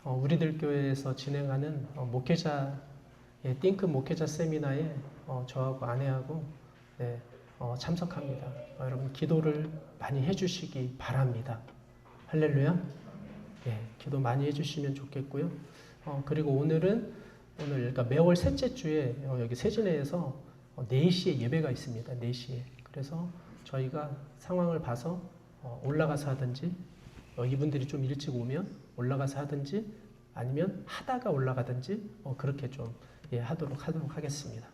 우리들 교회에서 진행하는 목회자 띵크 목회자 세미나에 저하고 아내하고 참석합니다. 여러분 기도를 많이 해주시기 바랍니다. 할렐루야. 기도 많이 해주시면 좋겠고요. 그리고 오늘 그러니까 매월 셋째 주에 여기 세진회에서 4시에 예배가 있습니다. 4시에. 그래서 저희가 상황을 봐서 올라가서 하든지 이분들이 좀 일찍 오면 올라가서 하든지 아니면 하다가 올라가든지 그렇게 좀 하도록 하겠습니다.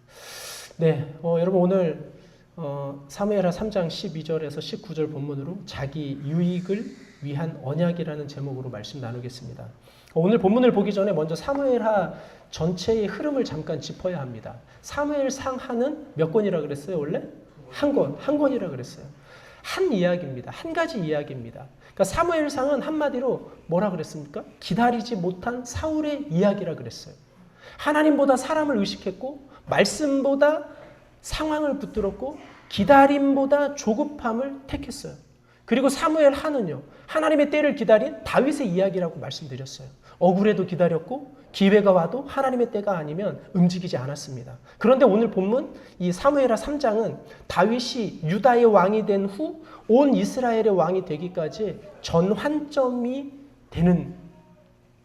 여러분 오늘 사무엘하 3장 12절에서 19절 본문으로 자기 유익을 위한 언약이라는 제목으로 말씀 나누겠습니다. 오늘 본문을 보기 전에 먼저 사무엘하 전체의 흐름을 잠깐 짚어야 합니다. 사무엘상 하는 몇 권이라 그랬어요? 원래? 한 권이라 그랬어요. 한 이야기입니다. 한 가지 이야기입니다. 그러니까 사무엘상은 한마디로 뭐라 그랬습니까? 기다리지 못한 사울의 이야기라 그랬어요. 하나님보다 사람을 의식했고 말씀보다 상황을 붙들었고 기다림보다 조급함을 택했어요. 그리고 사무엘 하는요. 하나님의 때를 기다린 다윗의 이야기라고 말씀드렸어요. 억울해도 기다렸고 기회가 와도 하나님의 때가 아니면 움직이지 않았습니다. 그런데 오늘 본문 이 사무엘하 3장은 다윗이 유다의 왕이 된 후 온 이스라엘의 왕이 되기까지 전환점이 되는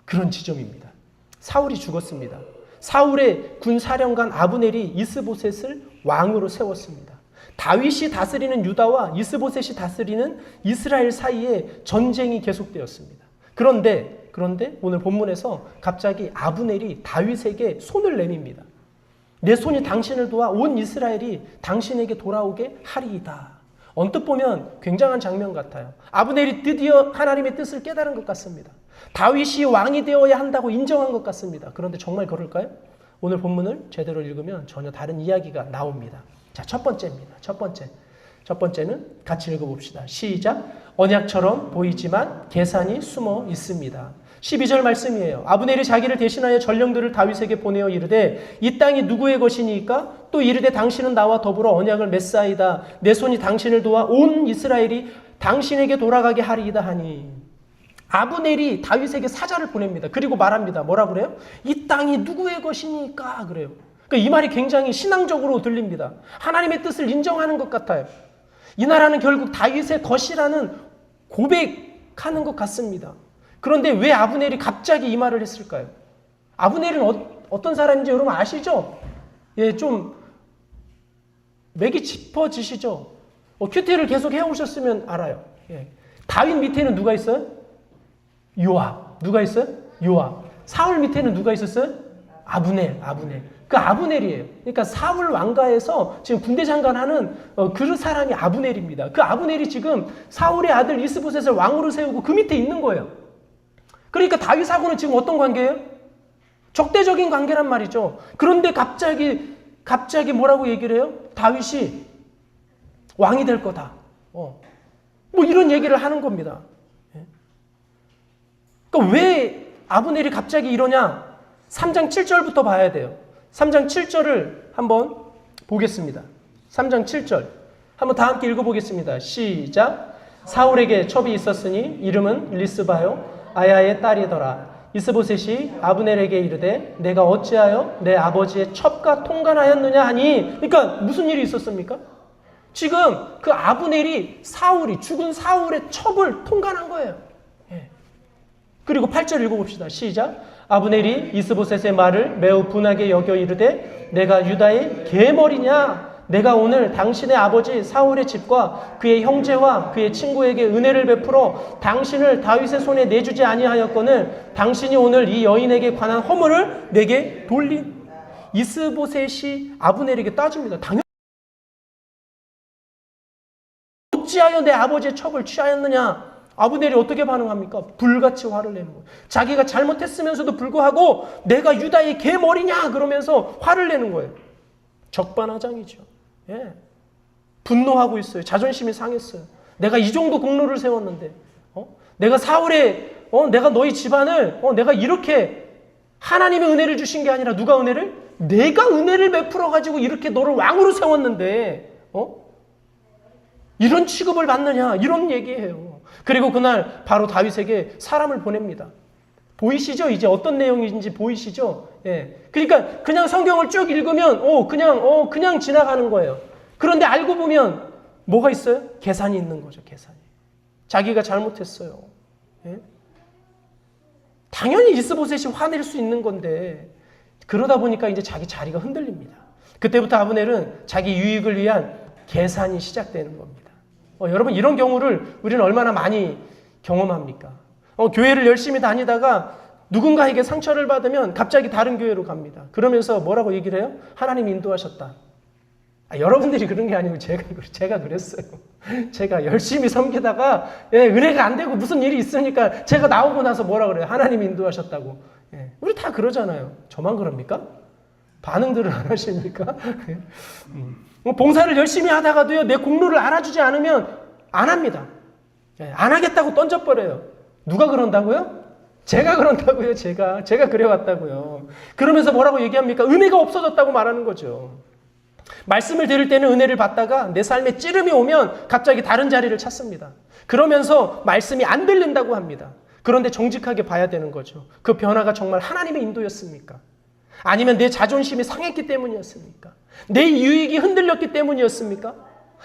그런 지점입니다. 사울이 죽었습니다. 사울의 군사령관 아브넬이 이스보셋을 왕으로 세웠습니다. 다윗이 다스리는 유다와 이스보셋이 다스리는 이스라엘 사이에 전쟁이 계속되었습니다. 그런데 오늘 본문에서 갑자기 아브넬이 다윗에게 손을 내밉니다. 내 손이 당신을 도와 온 이스라엘이 당신에게 돌아오게 하리이다. 언뜻 보면 굉장한 장면 같아요. 아브넬이 드디어 하나님의 뜻을 깨달은 것 같습니다. 다윗이 왕이 되어야 한다고 인정한 것 같습니다. 그런데 정말 그럴까요? 오늘 본문을 제대로 읽으면 전혀 다른 이야기가 나옵니다. 자, 첫 번째입니다. 첫 번째는 같이 읽어봅시다. 시작. 언약처럼 보이지만 계산이 숨어 있습니다. 12절 말씀이에요. 아브넬이 자기를 대신하여 전령들을 다윗에게 보내어 이르되 이 땅이 누구의 것이니까? 또 이르되 당신은 나와 더불어 언약을 맺사이다. 내 손이 당신을 도와 온 이스라엘이 당신에게 돌아가게 하리이다 하니. 아브넬이 다윗에게 사자를 보냅니다. 그리고 말합니다. 뭐라 그래요? 이 땅이 누구의 것이니까? 그래요. 그러니까 이 말이 굉장히 신앙적으로 들립니다. 하나님의 뜻을 인정하는 것 같아요. 이 나라는 결국 다윗의 것이라는 고백하는 것 같습니다. 그런데 왜 아브넬이 갑자기 이 말을 했을까요? 아브넬은 어떤 사람인지 여러분 아시죠? 좀 맥이 짚어지시죠? 큐티를 계속 해오셨으면 알아요. 다윗 밑에는 누가 있어요? 요압. 누가 있어요? 요압. 사울 밑에는 누가 있었어요? 아브넬. 그 아브넬이에요. 그러니까 사울 왕가에서 지금 군대 장관하는 그 사람이 아브넬입니다. 그 아브넬이 지금 사울의 아들 이스보셋을 왕으로 세우고 그 밑에 있는 거예요. 그러니까 다윗하고는 지금 어떤 관계예요? 적대적인 관계란 말이죠. 그런데 갑자기 뭐라고 얘기를 해요? 다윗이 왕이 될 거다. 뭐 이런 얘기를 하는 겁니다. 그러니까 왜 아브넬이 갑자기 이러냐? 3장 7절부터 봐야 돼요. 3장 7절을 한번 보겠습니다. 3장 7절. 한번 다 함께 읽어보겠습니다. 시작. 사울에게 첩이 있었으니 이름은 리스바요 아야의 딸이더라. 이스보셋이 아브넬에게 이르되 내가 어찌하여 내 아버지의 첩과 통관하였느냐 하니. 그러니까 무슨 일이 있었습니까? 지금 그 아브넬이 죽은 사울의 첩을 통관한 거예요. 그리고 8절 읽어봅시다. 시작. 아브넬이 이스보셋의 말을 매우 분하게 여겨 이르되 내가 유다의 계머리냐? 내가 오늘 당신의 아버지 사울의 집과 그의 형제와 그의 친구에게 은혜를 베풀어 당신을 다윗의 손에 내주지 아니하였거늘 당신이 오늘 이 여인에게 관한 허물을 내게 돌린. 이스보셋이 아브넬에게 따집니다. 당연히 어찌하여 내 아버지의 첩을 취하였느냐? 아브넬이 어떻게 반응합니까? 불같이 화를 내는 거예요. 자기가 잘못했으면서도 불구하고 내가 유다의 계머리냐? 그러면서 화를 내는 거예요. 적반하장이죠. 분노하고 있어요. 자존심이 상했어요. 내가 이 정도 공로를 세웠는데, 내가 내가 너희 집안을, 내가 이렇게 하나님의 은혜를 주신 게 아니라 누가 은혜를? 내가 은혜를 베풀어가지고 이렇게 너를 왕으로 세웠는데, 이런 취급을 받느냐? 이런 얘기예요. 그리고 그날 바로 다윗에게 사람을 보냅니다. 보이시죠? 이제 어떤 내용인지 보이시죠? 예. 그러니까 그냥 성경을 쭉 읽으면 그냥 지나가는 거예요. 그런데 알고 보면 뭐가 있어요? 계산이 있는 거죠. 계산이. 자기가 잘못했어요. 예? 당연히 이스보셋이 화낼 수 있는 건데 그러다 보니까 이제 자기 자리가 흔들립니다. 그때부터 아브넬은 자기 유익을 위한 계산이 시작되는 겁니다. 여러분 이런 경우를 우리는 얼마나 많이 경험합니까? 교회를 열심히 다니다가 누군가에게 상처를 받으면 갑자기 다른 교회로 갑니다. 그러면서 뭐라고 얘기를 해요? 하나님이 인도하셨다. 여러분들이 그런 게 아니고 제가 그랬어요. 제가 열심히 섬기다가 은혜가 안 되고 무슨 일이 있으니까 제가 나오고 나서 뭐라 그래요? 하나님이 인도하셨다고. 우리 다 그러잖아요. 저만 그럽니까? 반응들을 안 하십니까? 봉사를 열심히 하다가도요, 내 공로를 알아주지 않으면 안 합니다. 안 하겠다고 던져버려요. 누가 그런다고요? 제가 그런다고요. 제가 그래왔다고요. 그러면서 뭐라고 얘기합니까? 은혜가 없어졌다고 말하는 거죠. 말씀을 들을 때는 은혜를 받다가 내 삶에 찌름이 오면 갑자기 다른 자리를 찾습니다. 그러면서 말씀이 안 들린다고 합니다. 그런데 정직하게 봐야 되는 거죠. 그 변화가 정말 하나님의 인도였습니까? 아니면 내 자존심이 상했기 때문이었습니까? 내 유익이 흔들렸기 때문이었습니까?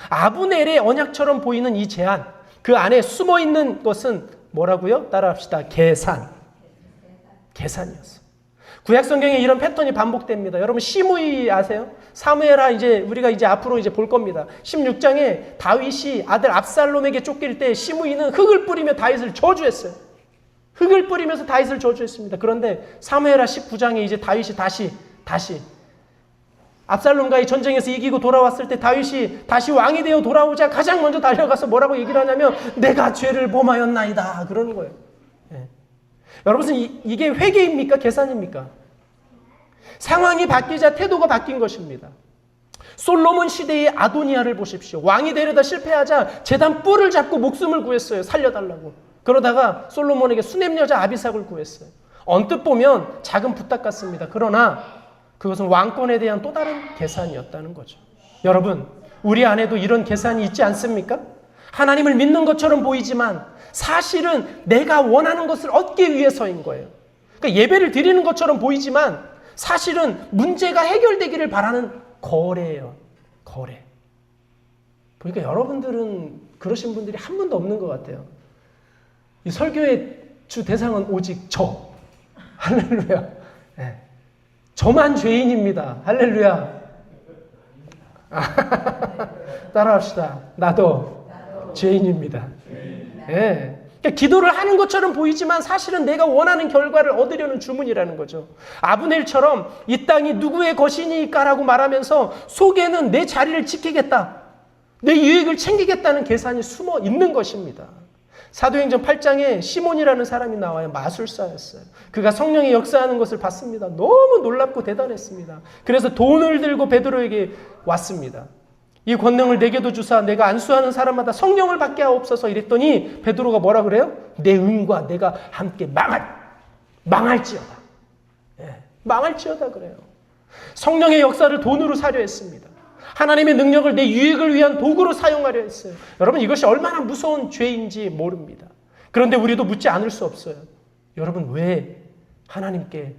아브넬의 언약처럼 보이는 이 제안, 그 안에 숨어있는 것은 뭐라고요? 따라합시다. 계산이었어. 구약 성경에 이런 패턴이 반복됩니다. 여러분 시므이 아세요? 사무엘하 우리가 앞으로 볼 겁니다. 16장에 다윗이 아들 압살롬에게 쫓길 때 시므이는 흙을 뿌리며 다윗을 저주했어요. 흙을 뿌리면서 다윗을 저주했습니다. 그런데 사무엘하 19장에 다윗이 다시 압살롬과의 전쟁에서 이기고 돌아왔을 때 다윗이 다시 왕이 되어 돌아오자 가장 먼저 달려가서 뭐라고 얘기를 하냐면 내가 죄를 범하였나이다 그러는 거예요. 여러분 이게 회개입니까? 계산입니까? 상황이 바뀌자 태도가 바뀐 것입니다. 솔로몬 시대의 아도니아를 보십시오. 왕이 되려다 실패하자 제단 뿔을 잡고 목숨을 구했어요. 살려달라고. 그러다가 솔로몬에게 수냄 여자 아비삭을 구했어요. 언뜻 보면 작은 부탁 같습니다. 그러나 그것은 왕권에 대한 또 다른 계산이었다는 거죠. 여러분, 우리 안에도 이런 계산이 있지 않습니까? 하나님을 믿는 것처럼 보이지만 사실은 내가 원하는 것을 얻기 위해서인 거예요. 그러니까 예배를 드리는 것처럼 보이지만 사실은 문제가 해결되기를 바라는 거래예요. 거래. 보니까 여러분들은 그러신 분들이 한 분도 없는 것 같아요. 이 설교의 주 대상은 오직 저. 할렐루야. 네. 저만 죄인입니다. 할렐루야. 따라합시다. 나도 죄인입니다. 예. 그러니까 기도를 하는 것처럼 보이지만 사실은 내가 원하는 결과를 얻으려는 주문이라는 거죠. 아브넬처럼 이 땅이 누구의 것이니까라고 말하면서 속에는 내 자리를 지키겠다. 내 유익을 챙기겠다는 계산이 숨어 있는 것입니다. 사도행전 8장에 시몬이라는 사람이 나와요. 마술사였어요. 그가 성령이 역사하는 것을 봤습니다. 너무 놀랍고 대단했습니다. 그래서 돈을 들고 베드로에게 왔습니다. 이 권능을 내게도 주사 내가 안수하는 사람마다 성령을 받게 하옵소서 이랬더니 베드로가 뭐라 그래요? 내 은과 내가 함께 망할지어다. 예, 망할지어다 그래요. 성령의 역사를 돈으로 사려 했습니다. 하나님의 능력을 내 유익을 위한 도구로 사용하려 했어요. 여러분 이것이 얼마나 무서운 죄인지 모릅니다. 그런데 우리도 묻지 않을 수 없어요. 여러분 왜 하나님께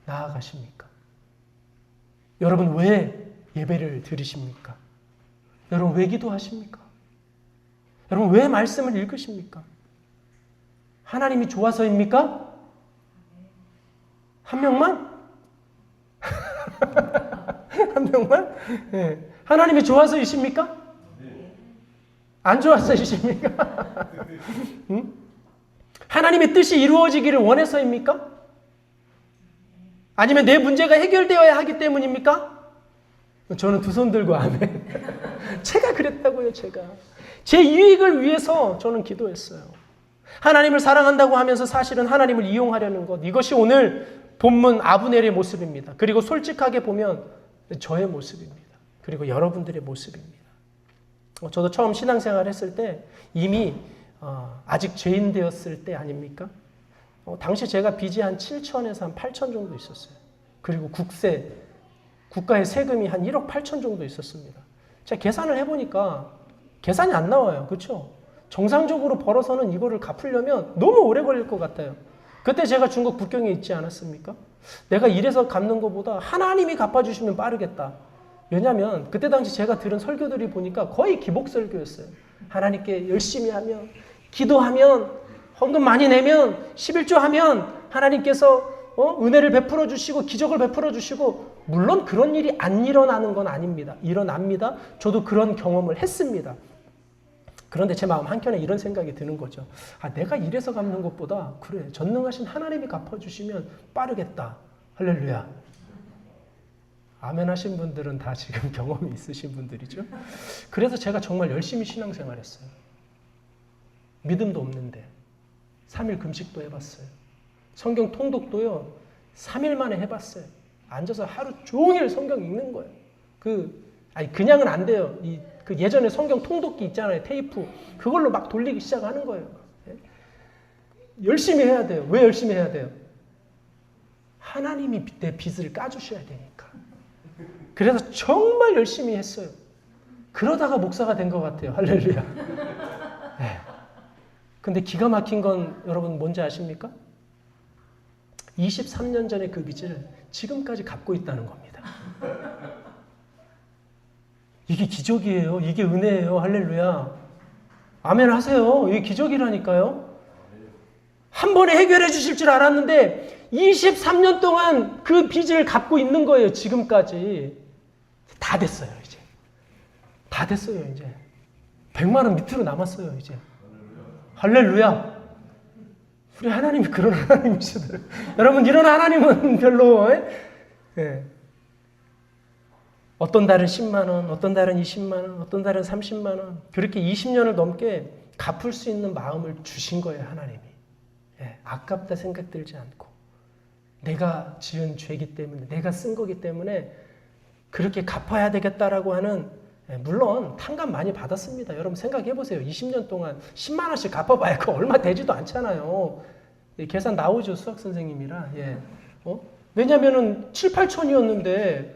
나아가십니까? 여러분 왜 예배를 드리십니까? 여러분 왜 기도하십니까? 여러분 왜 말씀을 읽으십니까? 하나님이 좋아서입니까? 한 명만? 한 명만? 네. 하나님이 좋아서이십니까? 안 좋아서이십니까? 응? 하나님의 뜻이 이루어지기를 원해서입니까? 아니면 내 문제가 해결되어야 하기 때문입니까? 저는 두 손 들고 아멘. 제가 그랬다고요, 제가. 제 유익을 위해서 저는 기도했어요. 하나님을 사랑한다고 하면서 사실은 하나님을 이용하려는 것. 이것이 오늘 본문 아브넬의 모습입니다. 그리고 솔직하게 보면 저의 모습입니다. 그리고 여러분들의 모습입니다. 저도 처음 신앙생활 했을 때 이미 아직 죄인 되었을 때 아닙니까? 당시 제가 빚이 한 7천에서 한 8천 정도 있었어요. 그리고 국가의 세금이 한 1억 8천 정도 있었습니다. 제가 계산을 해보니까 계산이 안 나와요. 그렇죠? 정상적으로 벌어서는 이거를 갚으려면 너무 오래 걸릴 것 같아요. 그때 제가 중국 북경에 있지 않았습니까? 내가 이래서 갚는 것보다 하나님이 갚아주시면 빠르겠다. 왜냐하면 그때 당시 제가 들은 설교들이 보니까 거의 기복설교였어요. 하나님께 열심히 하면, 기도하면, 헌금 많이 내면, 11조 하면 하나님께서 은혜를 베풀어 주시고 기적을 베풀어 주시고, 물론 그런 일이 안 일어나는 건 아닙니다. 일어납니다. 저도 그런 경험을 했습니다. 그런데 제 마음 한켠에 이런 생각이 드는 거죠. 내가 이래서 갚는 것보다 그래, 전능하신 하나님이 갚아주시면 빠르겠다. 할렐루야. 아멘 하신 분들은 다 지금 경험이 있으신 분들이죠. 그래서 제가 정말 열심히 신앙생활했어요. 믿음도 없는데 3일 금식도 해봤어요. 성경 통독도요 3일 만에 해봤어요. 앉아서 하루 종일 성경 읽는 거예요. 그냥은 안 돼요. 그 예전에 성경 통독기 있잖아요. 테이프. 그걸로 막 돌리기 시작하는 거예요. 열심히 해야 돼요. 왜 열심히 해야 돼요? 하나님이 내 빚을 까주셔야 되니까. 그래서 정말 열심히 했어요. 그러다가 목사가 된 것 같아요. 할렐루야. 네. 근데 기가 막힌 건 여러분 뭔지 아십니까? 23년 전에 그 빚을 지금까지 갚고 있다는 겁니다. 이게 기적이에요. 이게 은혜예요. 할렐루야. 아멘 하세요. 이게 기적이라니까요. 한 번에 해결해 주실 줄 알았는데 23년 동안 그 빚을 갚고 있는 거예요. 지금까지. 다 됐어요. 이제. 다 됐어요. 이제. 100만 원 밑으로 남았어요. 이제. 할렐루야. 우리 하나님이 그런 하나님이시더라고요. 여러분 이런 하나님은 별로 예. 어떤 달은 10만 원, 어떤 달은 20만 원, 어떤 달은 30만 원. 그렇게 20년을 넘게 갚을 수 있는 마음을 주신 거예요. 하나님이. 예. 아깝다 생각 들지 않고 내가 지은 죄이기 때문에 내가 쓴 거기 때문에 그렇게 갚아야 되겠다라고 하는, 물론 탕감 많이 받았습니다. 여러분 생각해 보세요. 20년 동안 10만 원씩 갚아봐야 그거 얼마 되지도 않잖아요. 계산 나오죠. 수학 선생님이라. 예. 왜냐면은 7, 8천이었는데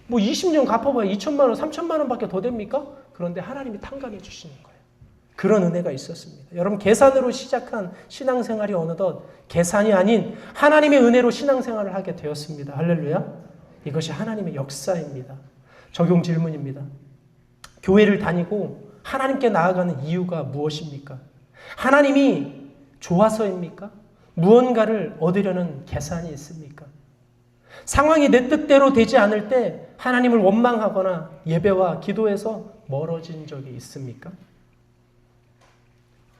뭐 20년 갚아봐야 2천만 원, 3천만 원밖에 더 됩니까? 그런데 하나님이 탕감해 주시는 거예요. 그런 은혜가 있었습니다. 여러분 계산으로 시작한 신앙생활이 어느덧 계산이 아닌 하나님의 은혜로 신앙생활을 하게 되었습니다. 할렐루야. 이것이 하나님의 역사입니다. 적용 질문입니다. 교회를 다니고 하나님께 나아가는 이유가 무엇입니까? 하나님이 좋아서입니까? 무언가를 얻으려는 계산이 있습니까? 상황이 내 뜻대로 되지 않을 때 하나님을 원망하거나 예배와 기도에서 멀어진 적이 있습니까?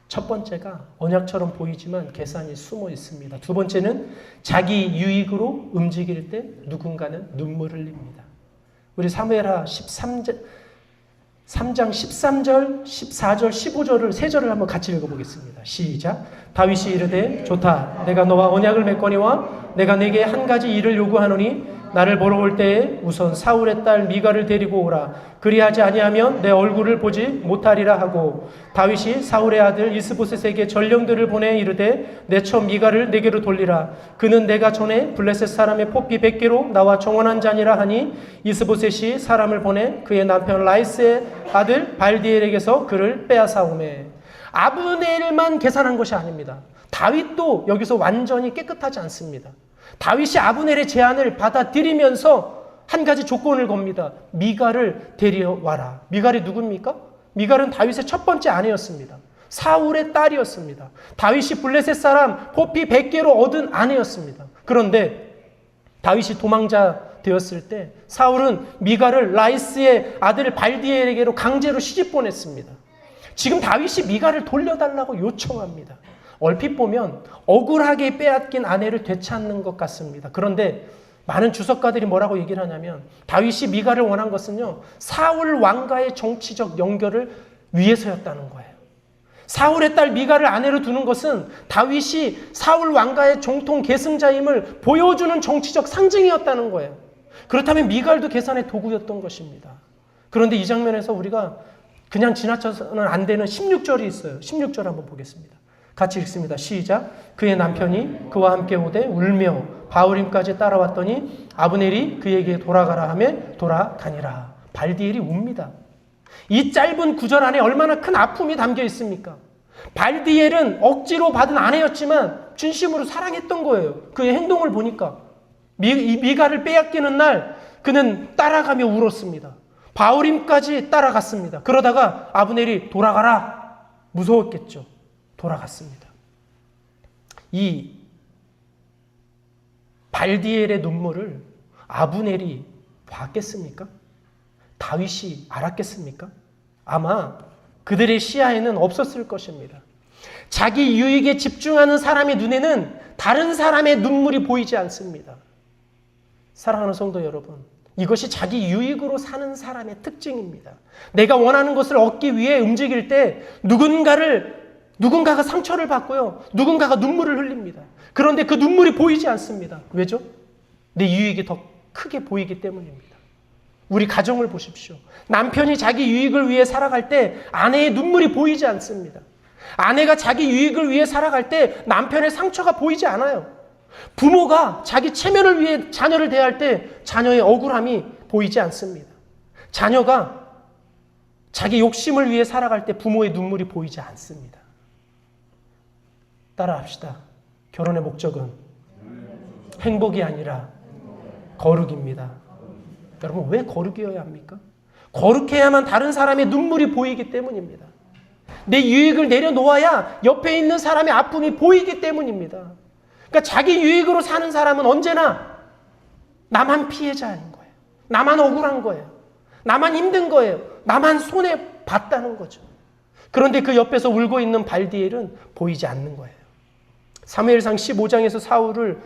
첫 번째가 언약처럼 보이지만 계산이 숨어 있습니다. 두 번째는 자기 유익으로 움직일 때 누군가는 눈물을 흘립니다. 우리 사무엘하 3장 13절, 14절, 15절을 세 절을 한번 같이 읽어보겠습니다. 시작. 다윗이 이르되 좋다. 내가 너와 언약을 맺거니와 내가 내게 한 가지 일을 요구하노니 나를 보러 올 때에 우선 사울의 딸 미가를 데리고 오라. 그리하지 아니하면 내 얼굴을 보지 못하리라 하고 다윗이 사울의 아들 이스보셋에게 전령들을 보내 이르되 내 처 미가를 내게로 돌리라. 그는 내가 전에 블레셋 사람의 포피 100개로 나와 정원한 자니라 하니 이스보셋이 사람을 보내 그의 남편 라이스의 아들 발디엘에게서 그를 빼앗아오매. 아브넬만 계산한 것이 아닙니다. 다윗도 여기서 완전히 깨끗하지 않습니다. 다윗이 아브넬의 제안을 받아들이면서 한 가지 조건을 겁니다. 미갈을 데려와라. 미갈이 누굽니까? 미갈은 다윗의 첫 번째 아내였습니다. 사울의 딸이었습니다. 다윗이 블레셋 사람 포피 100개로 얻은 아내였습니다. 그런데 다윗이 도망자 되었을 때 사울은 미갈을 라이스의 아들 발디엘에게로 강제로 시집 보냈습니다. 지금 다윗이 미갈을 돌려달라고 요청합니다. 얼핏 보면 억울하게 빼앗긴 아내를 되찾는 것 같습니다. 그런데 많은 주석가들이 뭐라고 얘기를 하냐면 다윗이 미갈을 원한 것은요, 사울 왕과의 정치적 연결을 위해서였다는 거예요. 사울의 딸 미갈을 아내로 두는 것은 다윗이 사울 왕가의 정통 계승자임을 보여주는 정치적 상징이었다는 거예요. 그렇다면 미갈도 계산의 도구였던 것입니다. 그런데 이 장면에서 우리가 그냥 지나쳐서는 안 되는 16절이 있어요. 16절 한번 보겠습니다. 같이 읽습니다. 시작. 그의 남편이 그와 함께 오되 울며 바후림까지 따라왔더니 아브넬이 그에게 돌아가라 하며 돌아가니라. 발디엘이 웁니다. 이 짧은 구절 안에 얼마나 큰 아픔이 담겨 있습니까? 발디엘은 억지로 받은 아내였지만 진심으로 사랑했던 거예요. 그의 행동을 보니까. 미가를 빼앗기는 날 그는 따라가며 울었습니다. 바후림까지 따라갔습니다. 그러다가 아브넬이 돌아가라. 무서웠겠죠. 돌아갔습니다. 이 발디엘의 눈물을 아브넬이 봤겠습니까? 다윗이 알았겠습니까? 아마 그들의 시야에는 없었을 것입니다. 자기 유익에 집중하는 사람의 눈에는 다른 사람의 눈물이 보이지 않습니다. 사랑하는 성도 여러분, 이것이 자기 유익으로 사는 사람의 특징입니다. 내가 원하는 것을 얻기 위해 움직일 때 누군가가 상처를 받고요. 누군가가 눈물을 흘립니다. 그런데 그 눈물이 보이지 않습니다. 왜죠? 내 유익이 더 크게 보이기 때문입니다. 우리 가정을 보십시오. 남편이 자기 유익을 위해 살아갈 때 아내의 눈물이 보이지 않습니다. 아내가 자기 유익을 위해 살아갈 때 남편의 상처가 보이지 않아요. 부모가 자기 체면을 위해 자녀를 대할 때 자녀의 억울함이 보이지 않습니다. 자녀가 자기 욕심을 위해 살아갈 때 부모의 눈물이 보이지 않습니다. 따라합시다. 결혼의 목적은 행복이 아니라 거룩입니다. 여러분, 왜 거룩이어야 합니까? 거룩해야만 다른 사람의 눈물이 보이기 때문입니다. 내 유익을 내려놓아야 옆에 있는 사람의 아픔이 보이기 때문입니다. 그러니까 자기 유익으로 사는 사람은 언제나 나만 피해자인 거예요. 나만 억울한 거예요. 나만 힘든 거예요. 나만 손해봤다는 거죠. 그런데 그 옆에서 울고 있는 발디엘은 보이지 않는 거예요. 사무엘상 15장에서 사울을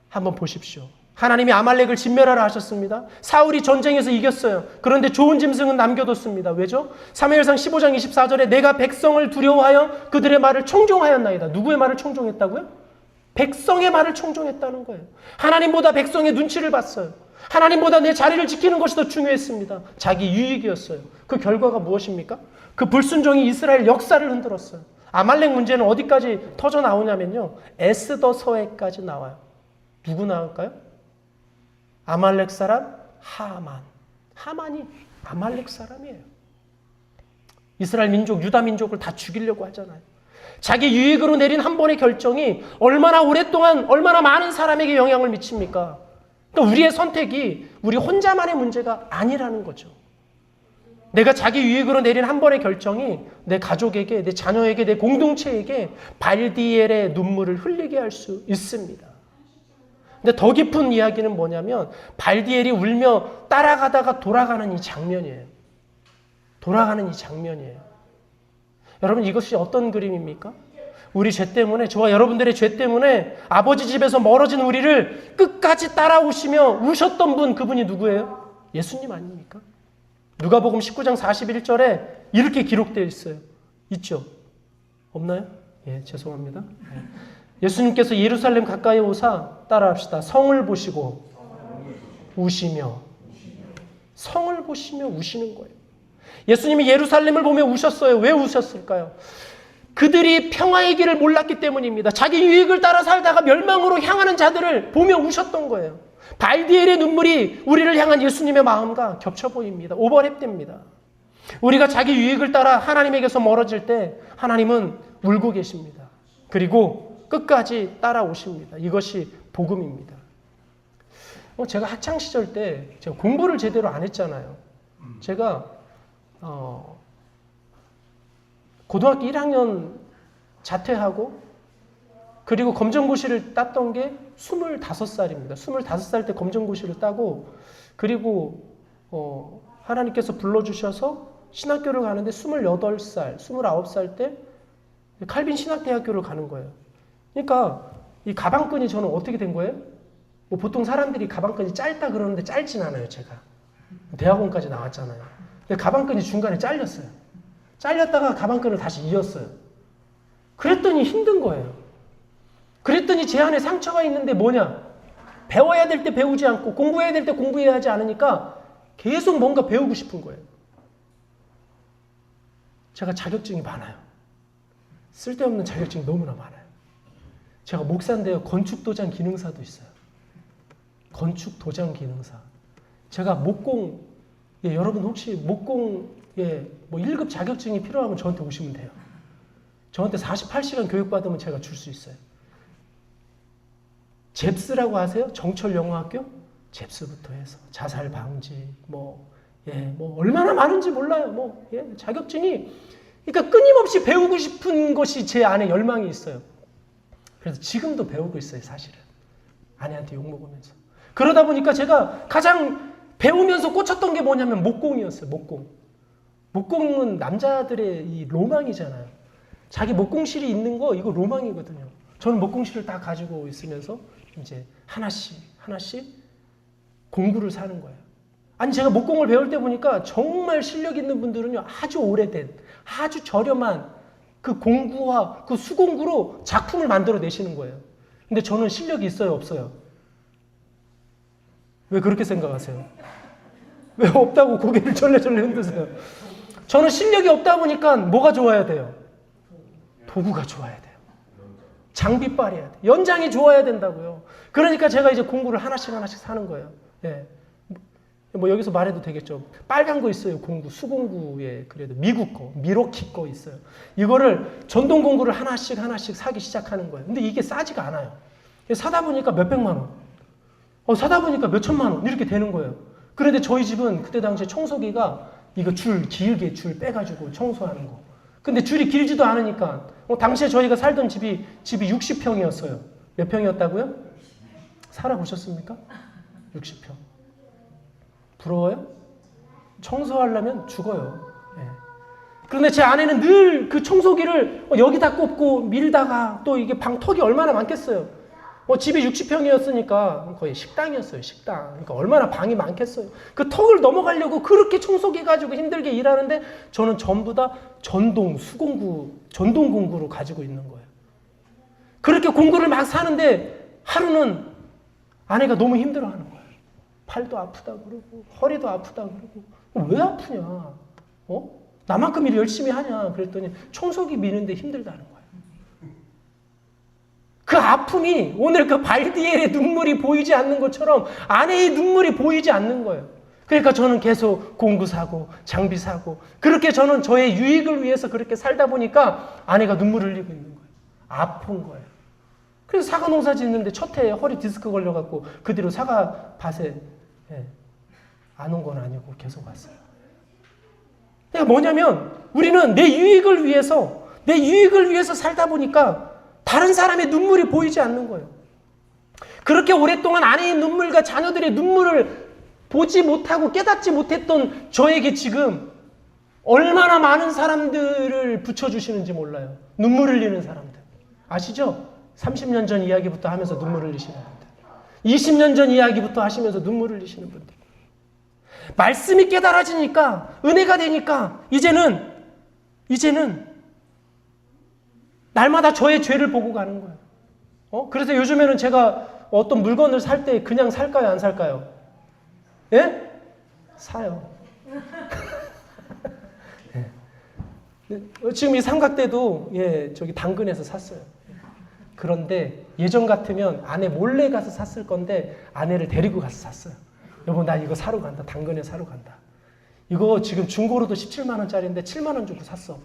한번 보십시오. 하나님이 아말렉을 진멸하라 하셨습니다. 사울이 전쟁에서 이겼어요. 그런데 좋은 짐승은 남겨뒀습니다. 왜죠? 사무엘상 15장 24절에 내가 백성을 두려워하여 그들의 말을 청종하였나이다. 누구의 말을 청종했다고요? 백성의 말을 청종했다는 거예요. 하나님보다 백성의 눈치를 봤어요. 하나님보다 내 자리를 지키는 것이 더 중요했습니다. 자기 유익이었어요. 그 결과가 무엇입니까? 그 불순종이 이스라엘 역사를 흔들었어요. 아말렉 문제는 어디까지 터져 나오냐면요. 에스더서에까지 나와요. 누구 나올까요? 아말렉 사람 하만. 하만이 아말렉 사람이에요. 이스라엘 민족, 유다 민족을 다 죽이려고 하잖아요. 자기 유익으로 내린 한 번의 결정이 얼마나 오랫동안 얼마나 많은 사람에게 영향을 미칩니까? 그러니까 우리의 선택이 우리 혼자만의 문제가 아니라는 거죠. 내가 자기 유익으로 내린 한 번의 결정이 내 가족에게, 내 자녀에게, 내 공동체에게 발디엘의 눈물을 흘리게 할 수 있습니다. 근데 더 깊은 이야기는 뭐냐면 발디엘이 울며 따라가다가 돌아가는 이 장면이에요. 돌아가는 이 장면이에요. 여러분, 이것이 어떤 그림입니까? 우리 죄 때문에, 저와 여러분들의 죄 때문에 아버지 집에서 멀어진 우리를 끝까지 따라오시며 우셨던 분, 그분이 누구예요? 예수님 아닙니까? 누가복음 19장 41절에 이렇게 기록되어 있어요. 있죠? 없나요? 예, 죄송합니다. 예수님께서 예루살렘 가까이 오사, 따라합시다. 성을 보시고 우시며, 성을 보시며 우시는 거예요. 예수님이 예루살렘을 보며 우셨어요. 왜 우셨을까요? 그들이 평화의 길을 몰랐기 때문입니다. 자기 유익을 따라 살다가 멸망으로 향하는 자들을 보며 우셨던 거예요. 발디엘의 눈물이 우리를 향한 예수님의 마음과 겹쳐 보입니다. 오버랩됩니다. 우리가 자기 유익을 따라 하나님에게서 멀어질 때 하나님은 울고 계십니다. 그리고 끝까지 따라오십니다. 이것이 복음입니다. 제가 학창시절 때 제가 공부를 제대로 안 했잖아요. 제가 고등학교 1학년 자퇴하고 그리고 검정고시를 땄던 게 25살입니다. 25살 때 검정고시를 따고 그리고 하나님께서 불러주셔서 신학교를 가는데 28살, 29살 때 칼빈 신학대학교를 가는 거예요. 그러니까 이 가방끈이 저는 어떻게 된 거예요? 뭐 보통 사람들이 가방끈이 짧다 그러는데 짧진 않아요, 제가. 대학원까지 나왔잖아요. 근데 가방끈이 중간에 잘렸어요. 잘렸다가 가방끈을 다시 이었어요. 그랬더니 힘든 거예요. 그랬더니 제 안에 상처가 있는데 뭐냐? 배워야 될 때 배우지 않고 공부해야 될 때 공부해야 하지 않으니까 계속 뭔가 배우고 싶은 거예요. 제가 자격증이 많아요. 쓸데없는 자격증이 너무나 많아요. 제가 목사인데요. 건축도장 기능사도 있어요. 건축도장 기능사. 제가 목공, 여러분 혹시 목공에 뭐 1급 자격증이 필요하면 저한테 오시면 돼요. 저한테 48시간 교육받으면 제가 줄 수 있어요. 잽스라고 아세요? 정철영어학교? 잽스부터 해서 자살 방지, 뭐 얼마나 많은지 몰라요. 자격증이, 그러니까 끊임없이 배우고 싶은 것이 제 안에 열망이 있어요. 그래서 지금도 배우고 있어요, 사실은. 아내한테 욕먹으면서. 그러다 보니까 제가 가장 배우면서 꽂혔던 게 뭐냐면 목공이었어요, 목공. 목공은 남자들의 이 로망이잖아요. 자기 목공실이 있는 거, 이거 로망이거든요. 저는 목공실을 다 가지고 있으면서 이제 하나씩 공구를 사는 거예요. 아니, 제가 목공을 배울 때 보니까 정말 실력 있는 분들은요, 아주 오래된, 아주 저렴한 그 공구와 그 수공구로 작품을 만들어 내시는 거예요. 근데 저는 실력이 있어요, 없어요? 왜 그렇게 생각하세요? 왜 없다고 고개를 절레절레 흔드세요? 저는 실력이 없다 보니까 뭐가 좋아야 돼요? 도구가 좋아야 돼요. 장비빨이야 돼. 연장이 좋아야 된다고요. 그러니까 제가 이제 공구를 하나씩 사는 거예요. 예. 뭐 여기서 말해도 되겠죠. 빨간 거 있어요. 공구, 수공구에 그래도 미국 거, 미러키 거 있어요. 이거를 전동 공구를 하나씩 사기 시작하는 거예요. 근데 이게 싸지가 않아요. 사다 보니까 몇백만 원, 사다 보니까 몇천만 원 이렇게 되는 거예요. 그런데 저희 집은 그때 당시에 청소기가 이거 길게 줄 빼가지고 청소하는 거. 근데 줄이 길지도 않으니까 당시에 저희가 살던 집이 60평이었어요. 몇 평이었다고요? 살아보셨습니까? 60평. 부러워요? 청소하려면 죽어요. 예. 그런데 제 아내는 늘 그 청소기를 여기다 꽂고 밀다가 또 이게 방턱이 얼마나 많겠어요. 집이 60평이었으니까 거의 식당이었어요, 식당. 그러니까 얼마나 방이 많겠어요. 그 턱을 넘어가려고 그렇게 청소기 가지고 힘들게 일하는데 저는 전부 다 전동 공구로 가지고 있는 거예요. 그렇게 공구를 막 사는데 하루는 아내가 너무 힘들어하는 거예요. 팔도 아프다 그러고 허리도 아프다 그러고 왜 아프냐? 나만큼 일 열심히 하냐? 그랬더니 청소기 미는데 힘들다는 거예요. 그 아픔이 오늘 그 발디엘의 눈물이 보이지 않는 것처럼 아내의 눈물이 보이지 않는 거예요. 그러니까 저는 계속 공구 사고 장비 사고 그렇게 저는 저의 유익을 위해서 그렇게 살다 보니까 아내가 눈물을 흘리고 있는 거예요. 아픈 거예요. 그래서 사과 농사 짓는데 첫 해에 허리 디스크 걸려갖고 그 뒤로 사과 밭에 안 온 건 아니고 계속 왔어요. 그러니까 뭐냐면 우리는 내 유익을 위해서 살다 보니까 다른 사람의 눈물이 보이지 않는 거예요. 그렇게 오랫동안 아내의 눈물과 자녀들의 눈물을 보지 못하고 깨닫지 못했던 저에게 지금 얼마나 많은 사람들을 붙여주시는지 몰라요. 눈물 흘리는 사람들. 아시죠? 30년 전 이야기부터 하면서 눈물 흘리시는 분들. 20년 전 이야기부터 하시면서 눈물 흘리시는 분들. 말씀이 깨달아지니까, 은혜가 되니까, 이제는 날마다 저의 죄를 보고 가는 거예요. 그래서 요즘에는 제가 어떤 물건을 살 때 그냥 살까요, 안 살까요? 예? 사요. 예. 지금 이 삼각대도 저기 당근에서 샀어요. 그런데 예전 같으면 아내 몰래 가서 샀을 건데 아내를 데리고 가서 샀어요. 여보, 나 이거 사러 간다. 당근에 사러 간다. 이거 지금 중고로도 17만 원짜리인데 7만 원 주고 샀어.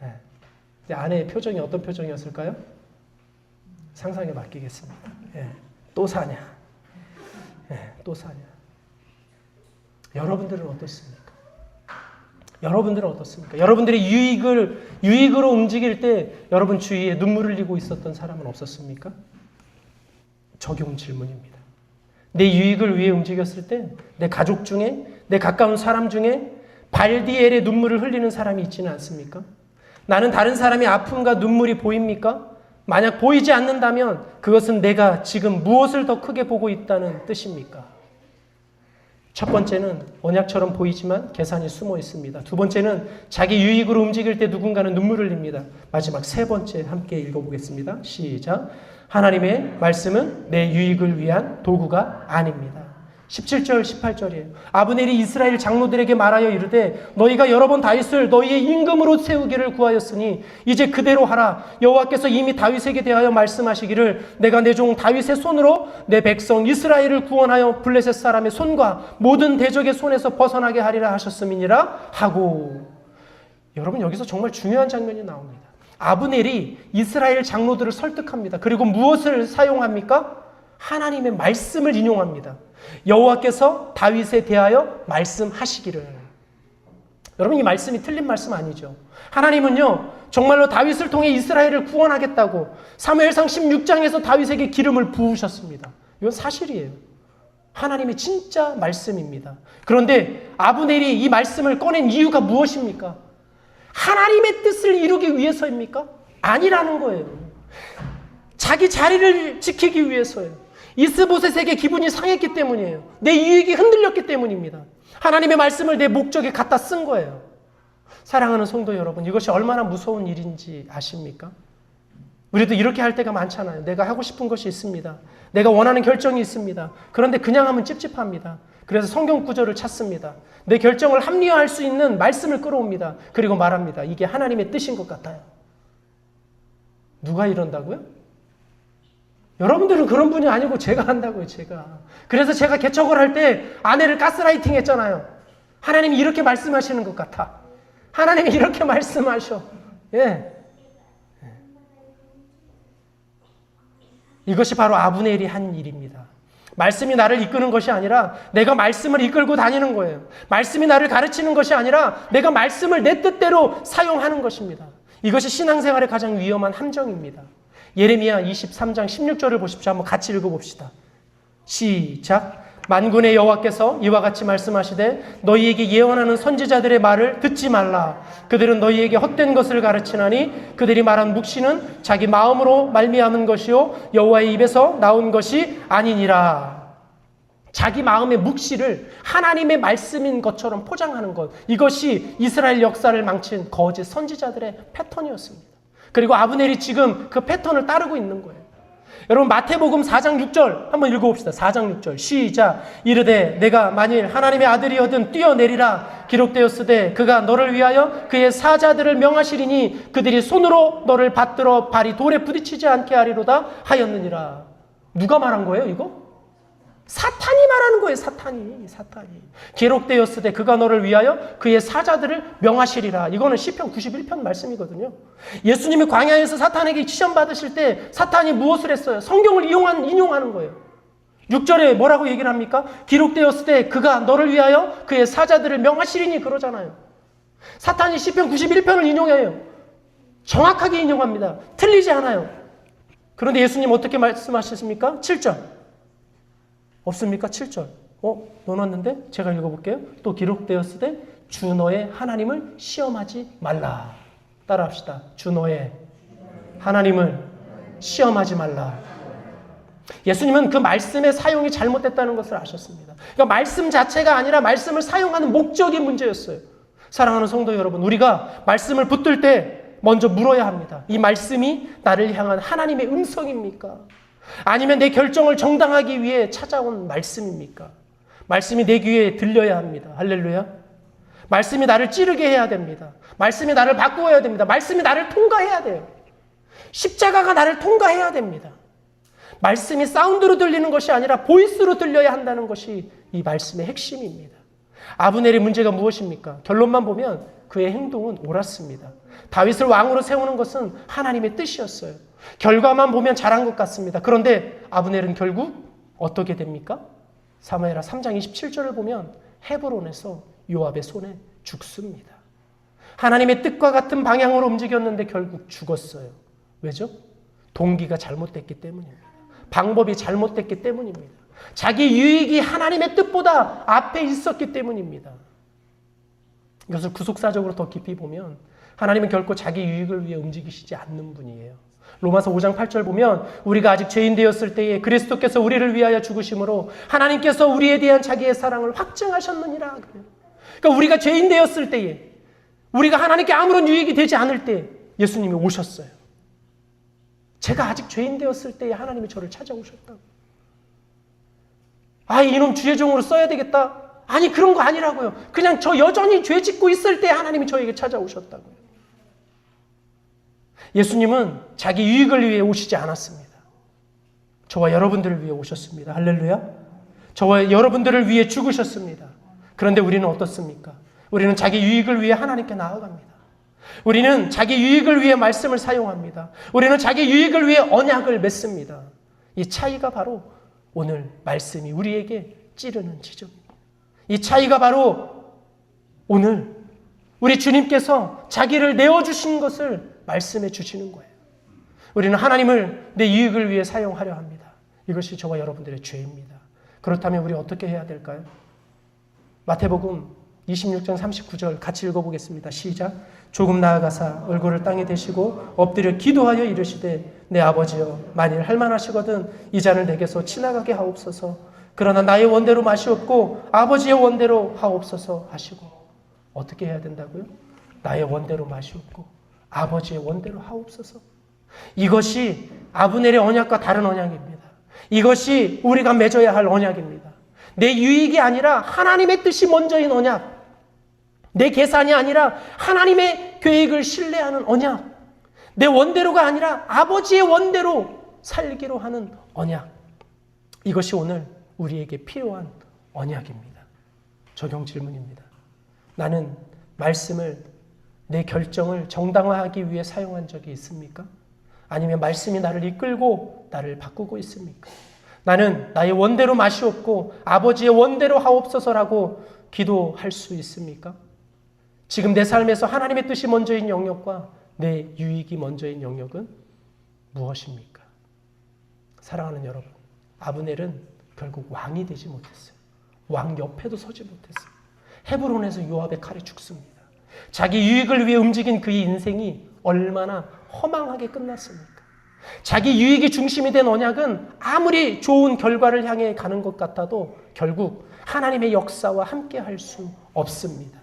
예. 아내의 표정이 어떤 표정이었을까요? 상상에 맡기겠습니다. 예. 또 사냐? 또 사냐? 여러분들은 어떻습니까? 여러분들의 유익으로 움직일 때 여러분 주위에 눈물 흘리고 있었던 사람은 없었습니까? 적용 질문입니다. 내 유익을 위해 움직였을 때 내 가족 중에, 내 가까운 사람 중에 발디엘의 눈물을 흘리는 사람이 있지는 않습니까? 나는 다른 사람의 아픔과 눈물이 보입니까? 만약 보이지 않는다면 그것은 내가 지금 무엇을 더 크게 보고 있다는 뜻입니까? 첫 번째는 언약처럼 보이지만 계산이 숨어 있습니다. 두 번째는 자기 유익으로 움직일 때 누군가는 눈물을 흘립니다. 마지막 세 번째 함께 읽어보겠습니다. 시작. 하나님의 말씀은 내 유익을 위한 도구가 아닙니다. 17절 18절이에요. 아브넬이 이스라엘 장로들에게 말하여 이르되 너희가 여러 번 다윗을 너희의 임금으로 세우기를 구하였으니 이제 그대로 하라. 여호와께서 이미 다윗에게 대하여 말씀하시기를 내가 내 종 다윗의 손으로 내 백성 이스라엘을 구원하여 블레셋 사람의 손과 모든 대적의 손에서 벗어나게 하리라 하셨음이니라 하고. 여러분, 여기서 정말 중요한 장면이 나옵니다. 아브넬이 이스라엘 장로들을 설득합니다. 그리고 무엇을 사용합니까? 하나님의 말씀을 인용합니다. 여호와께서 다윗에 대하여 말씀하시기를. 여러분, 이 말씀이 틀린 말씀 아니죠. 하나님은요, 정말로 다윗을 통해 이스라엘을 구원하겠다고 사무엘상 16장에서 다윗에게 기름을 부으셨습니다. 이건 사실이에요. 하나님의 진짜 말씀입니다. 그런데 아브넬이 이 말씀을 꺼낸 이유가 무엇입니까? 하나님의 뜻을 이루기 위해서입니까? 아니라는 거예요. 자기 자리를 지키기 위해서예요. 이스보셋에게 기분이 상했기 때문이에요. 내 이익이 흔들렸기 때문입니다. 하나님의 말씀을 내 목적에 갖다 쓴 거예요. 사랑하는 성도 여러분, 이것이 얼마나 무서운 일인지 아십니까? 우리도 이렇게 할 때가 많잖아요. 내가 하고 싶은 것이 있습니다. 내가 원하는 결정이 있습니다. 그런데 그냥 하면 찝찝합니다. 그래서 성경 구절을 찾습니다. 내 결정을 합리화할 수 있는 말씀을 끌어옵니다. 그리고 말합니다. 이게 하나님의 뜻인 것 같아요. 누가 이런다고요? 여러분들은 그런 분이 아니고 제가 한다고요, 제가. 그래서 제가 개척을 할 때 아내를 가스라이팅 했잖아요. 하나님이 이렇게 말씀하시는 것 같아. 하나님이 이렇게 말씀하셔. 예. 이것이 바로 아브넬이 한 일입니다. 말씀이 나를 이끄는 것이 아니라 내가 말씀을 이끌고 다니는 거예요. 말씀이 나를 가르치는 것이 아니라 내가 말씀을 내 뜻대로 사용하는 것입니다. 이것이 신앙생활의 가장 위험한 함정입니다. 예레미야 23장 16절을 보십시오. 한번 같이 읽어봅시다. 시작. 만군의 여호와께서 이와 같이 말씀하시되 너희에게 예언하는 선지자들의 말을 듣지 말라. 그들은 너희에게 헛된 것을 가르치나니 그들이 말한 묵시는 자기 마음으로 말미암은 것이요 여호와의 입에서 나온 것이 아니니라. 자기 마음의 묵시를 하나님의 말씀인 것처럼 포장하는 것, 이것이 이스라엘 역사를 망친 거짓 선지자들의 패턴이었습니다. 그리고 아브넬이 지금 그 패턴을 따르고 있는 거예요. 여러분, 마태복음 4장 6절 한번 읽어봅시다. 4장 6절 시작. 이르되 내가 만일 하나님의 아들이거든 뛰어내리라. 기록되었으되 그가 너를 위하여 그의 사자들을 명하시리니 그들이 손으로 너를 받들어 발이 돌에 부딪히지 않게 하리로다 하였느니라. 누가 말한 거예요, 이거? 사탄이 말하는 거예요. 사탄이. 기록되었으되 그가 너를 위하여 그의 사자들을 명하시리라. 이거는 시편 91편 말씀이거든요. 예수님이 광야에서 사탄에게 시험 받으실 때 사탄이 무엇을 했어요? 성경을 인용하는 거예요. 6절에 뭐라고 얘기를 합니까? 기록되었으되 그가 너를 위하여 그의 사자들을 명하시리니 그러잖아요. 사탄이 시편 91편을 인용해요. 정확하게 인용합니다. 틀리지 않아요. 그런데 예수님 어떻게 말씀하셨습니까? 7절. 없습니까? 7절. 넣어놨는데 제가 읽어볼게요. 또 기록되었으되 주 너의 하나님을 시험하지 말라. 따라합시다. 주 너의 하나님을 시험하지 말라. 예수님은 그 말씀의 사용이 잘못됐다는 것을 아셨습니다. 그러니까 말씀 자체가 아니라 말씀을 사용하는 목적이 문제였어요. 사랑하는 성도 여러분, 우리가 말씀을 붙들 때 먼저 물어야 합니다. 이 말씀이 나를 향한 하나님의 음성입니까? 아니면 내 결정을 정당하기 위해 찾아온 말씀입니까? 말씀이 내 귀에 들려야 합니다. 할렐루야. 말씀이 나를 찌르게 해야 됩니다. 말씀이 나를 바꾸어야 됩니다. 말씀이 나를 통과해야 돼요. 십자가가 나를 통과해야 됩니다. 말씀이 사운드로 들리는 것이 아니라 보이스로 들려야 한다는 것이 이 말씀의 핵심입니다. 아브넬의 문제가 무엇입니까? 결론만 보면 그의 행동은 옳았습니다. 다윗을 왕으로 세우는 것은 하나님의 뜻이었어요. 결과만 보면 잘한 것 같습니다. 그런데 아브넬은 결국 어떻게 됩니까? 사무엘하 3장 27절을 보면 헤브론에서 요압의 손에 죽습니다. 하나님의 뜻과 같은 방향으로 움직였는데 결국 죽었어요. 왜죠? 동기가 잘못됐기 때문입니다. 방법이 잘못됐기 때문입니다. 자기 유익이 하나님의 뜻보다 앞에 있었기 때문입니다. 이것을 구속사적으로 더 깊이 보면 하나님은 결코 자기 유익을 위해 움직이시지 않는 분이에요. 로마서 5장 8절 보면 우리가 아직 죄인 되었을 때에 그리스도께서 우리를 위하여 죽으심으로 하나님께서 우리에 대한 자기의 사랑을 확증하셨느니라. 그러니까 우리가 죄인 되었을 때에, 우리가 하나님께 아무런 유익이 되지 않을 때 예수님이 오셨어요. 제가 아직 죄인 되었을 때에 하나님이 저를 찾아오셨다고. 아, 이놈 주의 종으로 써야 되겠다. 아니, 그런 거 아니라고요. 그냥 저 여전히 죄 짓고 있을 때 하나님이 저에게 찾아오셨다고요. 예수님은 자기 유익을 위해 오시지 않았습니다. 저와 여러분들을 위해 오셨습니다. 할렐루야. 저와 여러분들을 위해 죽으셨습니다. 그런데 우리는 어떻습니까? 우리는 자기 유익을 위해 하나님께 나아갑니다. 우리는 자기 유익을 위해 말씀을 사용합니다. 우리는 자기 유익을 위해 언약을 맺습니다. 이 차이가 바로 오늘 말씀이 우리에게 찌르는 지점입니다. 이 차이가 바로 오늘 우리 주님께서 자기를 내어주신 것을 말씀해 주시는 거예요. 우리는 하나님을 내 유익을 위해 사용하려 합니다. 이것이 저와 여러분들의 죄입니다. 그렇다면 우리 어떻게 해야 될까요? 마태복음 26장 39절 같이 읽어보겠습니다. 시작. 조금 나아가사 얼굴을 땅에 대시고 엎드려 기도하여 이르시되 내 아버지여 만일 할만하시거든 이 잔을 내게서 지나가게 하옵소서. 그러나 나의 원대로 마시옵고 아버지의 원대로 하옵소서 하시고. 어떻게 해야 된다고요? 나의 원대로 마시옵고 아버지의 원대로 하옵소서. 이것이 아브넬의 언약과 다른 언약입니다. 이것이 우리가 맺어야 할 언약입니다. 내 유익이 아니라 하나님의 뜻이 먼저인 언약. 내 계산이 아니라 하나님의 계획을 신뢰하는 언약. 내 원대로가 아니라 아버지의 원대로 살기로 하는 언약. 이것이 오늘 우리에게 필요한 언약입니다. 적용 질문입니다. 나는 말씀을 내 결정을 정당화하기 위해 사용한 적이 있습니까? 아니면 말씀이 나를 이끌고 나를 바꾸고 있습니까? 나는 나의 원대로 마시옵고 아버지의 원대로 하옵소서라고 기도할 수 있습니까? 지금 내 삶에서 하나님의 뜻이 먼저인 영역과 내 유익이 먼저인 영역은 무엇입니까? 사랑하는 여러분, 아브넬은 결국 왕이 되지 못했어요. 왕 옆에도 서지 못했어요. 헤브론에서 요압의 칼에 죽습니다. 자기 유익을 위해 움직인 그의 인생이 얼마나 허망하게 끝났습니까? 자기 유익이 중심이 된 언약은 아무리 좋은 결과를 향해 가는 것 같아도 결국 하나님의 역사와 함께 할 수 없습니다.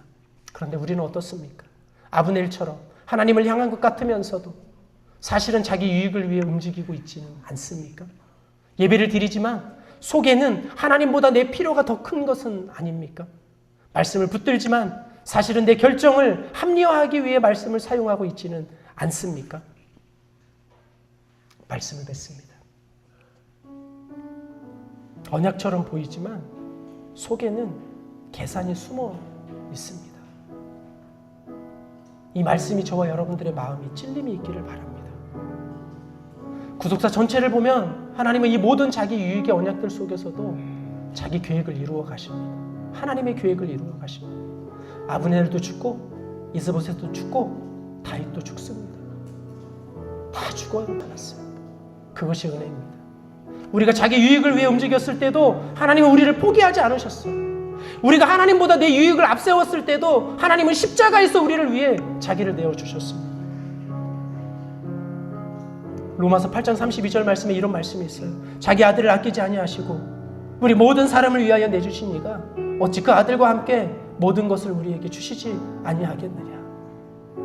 그런데 우리는 어떻습니까? 아브넬처럼 하나님을 향한 것 같으면서도 사실은 자기 유익을 위해 움직이고 있지는 않습니까? 예배를 드리지만 속에는 하나님보다 내 필요가 더 큰 것은 아닙니까? 말씀을 붙들지만 사실은 내 결정을 합리화하기 위해 말씀을 사용하고 있지는 않습니까? 말씀을 뱉습니다. 언약처럼 보이지만 속에는 계산이 숨어 있습니다. 이 말씀이 저와 여러분들의 마음이 찔림이 있기를 바랍니다. 구속사 전체를 보면 하나님은 이 모든 자기 유익의 언약들 속에서도 자기 계획을 이루어 가십니다. 하나님의 계획을 이루어 가십니다. 아브넬도 죽고 이스보셋도 죽고 다윗도 죽습니다. 다 죽어요. 나갔어요. 그것이 은혜입니다. 우리가 자기 유익을 위해 움직였을 때도 하나님은 우리를 포기하지 않으셨어요. 우리가 하나님보다 내 유익을 앞세웠을 때도 하나님은 십자가에서 우리를 위해 자기를 내어주셨습니다. 로마서 8장 32절 말씀에 이런 말씀이 있어요. 자기 아들을 아끼지 아니하시고 우리 모든 사람을 위하여 내주신 이가 어찌 그 아들과 함께 모든 것을 우리에게 주시지 아니하겠느냐.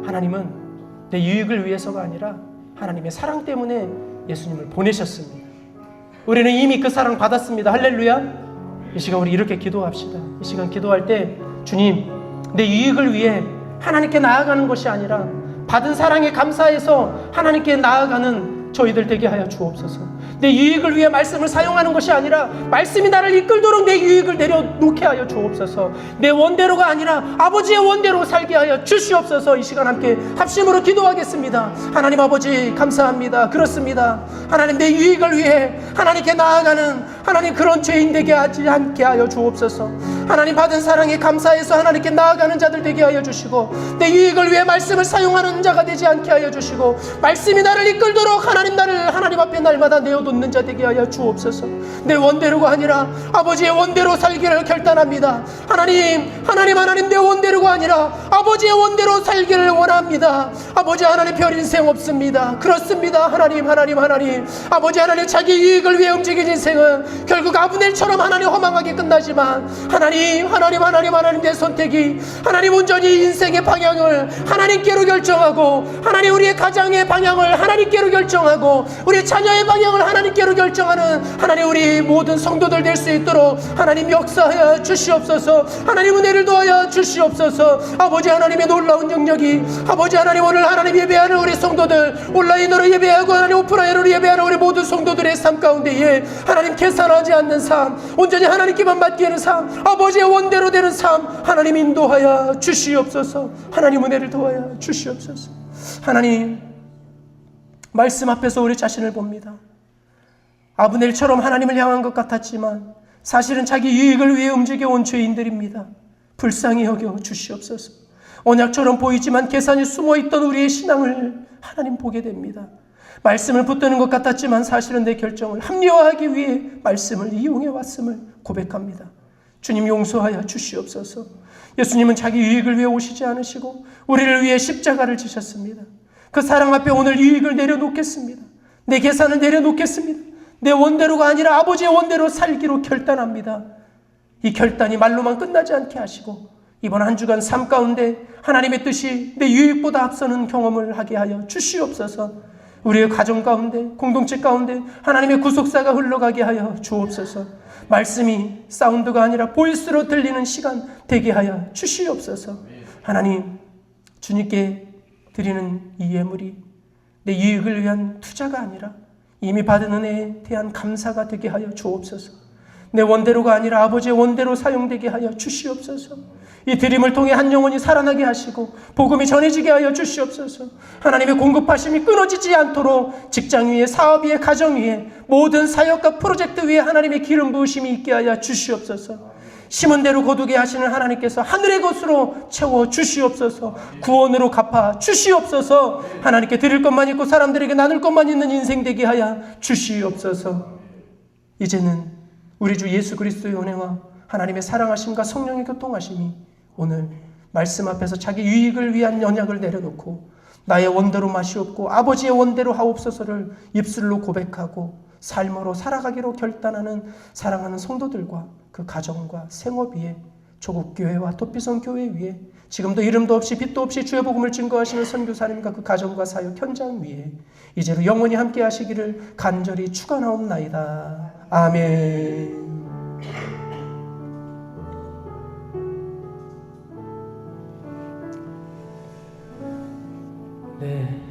하나님은 내 유익을 위해서가 아니라 하나님의 사랑 때문에 예수님을 보내셨습니다. 우리는 이미 그 사랑 받았습니다. 할렐루야. 이 시간 우리 이렇게 기도합시다. 이 시간 기도할 때 주님, 내 유익을 위해 하나님께 나아가는 것이 아니라 받은 사랑에 감사해서 하나님께 나아가는 저희들 되게 하여 주옵소서. 내 유익을 위해 말씀을 사용하는 것이 아니라 말씀이 나를 이끌도록 내 유익을 내려놓게 하여 주옵소서. 내 원대로가 아니라 아버지의 원대로 살게 하여 주시옵소서. 이 시간 함께 합심으로 기도하겠습니다. 하나님 아버지 감사합니다. 그렇습니다. 하나님 내 유익을 위해 하나님께 나아가는 하나님 그런 죄인 되게 하지 않게 하여 주옵소서. 하나님 받은 사랑에 감사해서 하나님께 나아가는 자들 되게 하여 주시고 내 유익을 위해 말씀을 사용하는 자가 되지 않게 하여 주시고 말씀이 나를 이끌도록 하나님 나를 하나님 앞에 날마다 내어놓는 자 되게 하여 주옵소서. 내 원대로가 아니라 아버지의 원대로 살기를 결단합니다. 하나님 내 원대로가 아니라 아버지의 원대로 살기를 원합니다. 아버지 하나님 별 인생 없습니다. 그렇습니다. 하나님 아버지 하나님 자기 유익을 위해 움직인 인생은 결국 아브넬처럼 하나님 허망하게 끝나지만 하나님 내 선택이 하나님 온전히 인생의 방향을 하나님께로 결정하고 하나님 우리의 가정의 방향을 하나님께로 결정하고 우리 자녀의 방향을 하나님께로 결정하는 하나님 우리 모든 성도들 될 수 있도록 하나님 역사하여 주시옵소서. 하나님 은혜를 도하여 주시옵소서. 아버지 하나님의 놀라운 능력이 아버지 하나님 오늘 하나님 예배하는 우리 성도들 온라인으로 예배하고 하나님 오프라인으로 예배하는 우리 모든 성도들의 삶 가운데에 하나님 계산하지 않는 삶 온전히 하나님께만 맡기는 삶 아버지의 원대로 되는 삶 하나님 인도하여 주시옵소서. 하나님 은혜를 도하여 주시옵소서. 하나님 말씀 앞에서 우리 자신을 봅니다. 아브넬처럼 하나님을 향한 것 같았지만 사실은 자기 유익을 위해 움직여온 죄인들입니다. 불쌍히 여겨 주시옵소서. 언약처럼 보이지만 계산이 숨어있던 우리의 신앙을 하나님 보게 됩니다. 말씀을 붙드는 것 같았지만 사실은 내 결정을 합리화하기 위해 말씀을 이용해 왔음을 고백합니다. 주님 용서하여 주시옵소서. 예수님은 자기 유익을 위해 오시지 않으시고 우리를 위해 십자가를 지셨습니다. 그 사랑 앞에 오늘 유익을 내려놓겠습니다. 내 계산을 내려놓겠습니다. 내 원대로가 아니라 아버지의 원대로 살기로 결단합니다. 이 결단이 말로만 끝나지 않게 하시고 이번 한 주간 삶 가운데 하나님의 뜻이 내 유익보다 앞서는 경험을 하게 하여 주시옵소서. 우리의 가정 가운데, 공동체 가운데 하나님의 구속사가 흘러가게 하여 주옵소서. 말씀이 사운드가 아니라 보이스로 들리는 시간 되게 하여 주시옵소서. 하나님, 주님께 드리는 이 예물이 내 유익을 위한 투자가 아니라 이미 받은 은혜에 대한 감사가 되게 하여 주옵소서. 내 원대로가 아니라 아버지의 원대로 사용되게 하여 주시옵소서. 이 드림을 통해 한 영혼이 살아나게 하시고 복음이 전해지게 하여 주시옵소서. 하나님의 공급하심이 끊어지지 않도록 직장 위에, 사업 위에, 가정 위에, 모든 사역과 프로젝트 위에 하나님의 기름 부으심이 있게 하여 주시옵소서. 심은 대로 거두게 하시는 하나님께서 하늘의 것으로 채워 주시옵소서. 구원으로 갚아 주시옵소서. 하나님께 드릴 것만 있고 사람들에게 나눌 것만 있는 인생 되게 하여 주시옵소서. 이제는 우리 주 예수 그리스도의 은혜와 하나님의 사랑하심과 성령의 교통하심이 오늘 말씀 앞에서 자기 유익을 위한 언약을 내려놓고 나의 원대로 마시옵고 아버지의 원대로 하옵소서를 입술로 고백하고 삶으로 살아가기로 결단하는 사랑하는 성도들과 그 가정과 생업 위에, 조국교회와 도피성 교회 위에, 지금도 이름도 없이 빛도 없이 주의 복음을 증거하시는 선교사님과 그 가정과 사역 현장 위에 이제로 영원히 함께 하시기를 간절히 축원하옵나이다. 아멘. 네,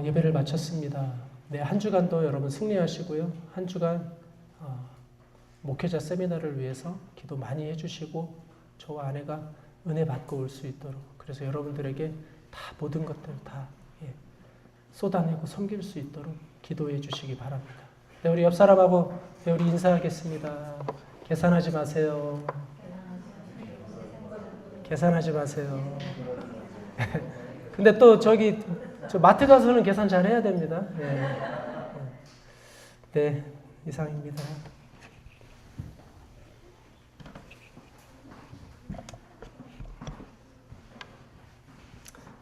예배를 마쳤습니다. 네, 한 주간도 여러분 승리하시고요. 한 주간 목회자 세미나를 위해서 기도 많이 해주시고 저와 아내가 은혜 받고 올 수 있도록, 그래서 여러분들에게 다 모든 것들 다 쏟아내고 섬길 수 있도록 기도해 주시기 바랍니다. 네, 우리 옆 사람하고 우리 인사하겠습니다. 계산하지 마세요. 계산하지 마세요. 근데 또 저 마트 가서는 계산 잘 해야 됩니다. 네, 이상입니다.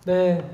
네.